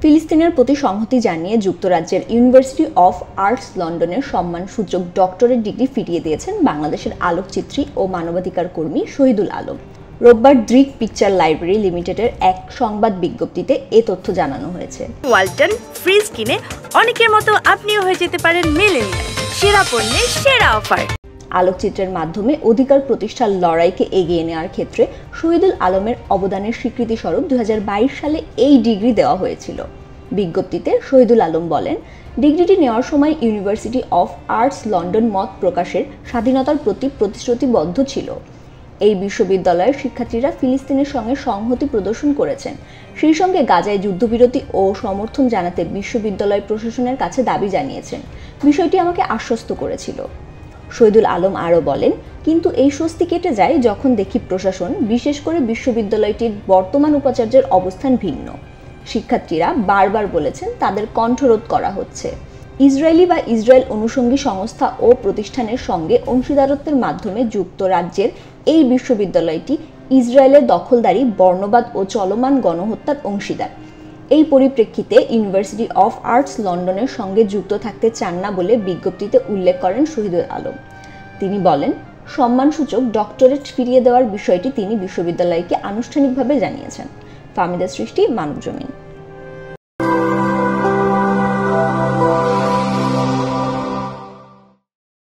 ফিলিস্তিনের প্রতি সংহতি জানিয়ে যুক্তরাজ্যের ইউনিভার্সিটি অফ আর্টস লন্ডনের সম্মানসূচক ডক্টরেট ডিগ্রি ফিরিয়ে দিয়েছেন বাংলাদেশের আলোকচিত্রী ও মানবাধিকার কর্মী শহীদুল আলম। রোববার ড্রিক পিকচার লাইব্রেরি লিমিটেডের এক সংবাদ বিজ্ঞপ্তিতে এ তথ্য জানানো হয়েছে। ওয়ালটন ফ্রিজ কিনে অনেকের মতো আপনিও হয়ে যেতে পারেন মিলেনিয়াল। সেরা পণ্যের সেরা অফার। আলোকচিত্রের মাধ্যমে অধিকার প্রতিষ্ঠার লড়াইকে এগিয়ে নেওয়ার ক্ষেত্রে শহীদুল আলমের অবদানের স্বীকৃতিস্বরূপ 2022 সালে এই ডিগ্রি দেওয়া হয়েছিল। বিজ্ঞপ্তিতে শহীদুল আলম বলেন, ডিগ্রিটি নেওয়ার সময় ইউনিভার্সিটি অফ আর্টস লন্ডন মত প্রকাশের স্বাধীনতার প্রতি প্রতিশ্রুতিবদ্ধ ছিল। এই বিশ্ববিদ্যালয়ের শিক্ষার্থীরা ফিলিস্তিনের সঙ্গে সংহতি প্রদর্শন করেছেন। সেই সঙ্গে গাজায় যুদ্ধবিরতি ও সমর্থন জানাতে বিশ্ববিদ্যালয় প্রশাসনের কাছে দাবি জানিয়েছেন। বিষয়টি আমাকে আশ্বস্ত করেছিল। শহীদুল আলম আরও বলেন, কিন্তু এই স্বস্তি কেটে যায় যখন দেখি প্রশাসন, বিশেষ করে বিশ্ববিদ্যালয়টির বর্তমান উপাচার্যের অবস্থান ভিন্ন। শিক্ষার্থীরা বারবার বলেছেন তাদের কণ্ঠরোধ করা হচ্ছে। ইসরায়েলি বা ইসরায়েল অনুষঙ্গী সংস্থা ও প্রতিষ্ঠানের সঙ্গে অংশীদারত্বের মাধ্যমে যুক্তরাজ্যের এই বিশ্ববিদ্যালয়টি ইসরায়েলের দখলদারি, বর্ণবাদ ও চলমান গণহত্যার অংশীদার। এই পরিপ্রেক্ষিতে ইউনিভার্সিটি অফ আর্টস লন্ডনের সঙ্গে যুক্ত থাকতে চান না বলে বিজ্ঞপ্তিতে উল্লেখ করেন শহীদুল আলম। তিনি বলেন, সম্মানসূচক ডক্টরেট ফিরিয়ে দেওয়ার বিষয়টি তিনি বিশ্ববিদ্যালয়কে আনুষ্ঠানিকভাবে জানিয়েছেন। ফাহমিদা সৃষ্টি, মানবজমিন।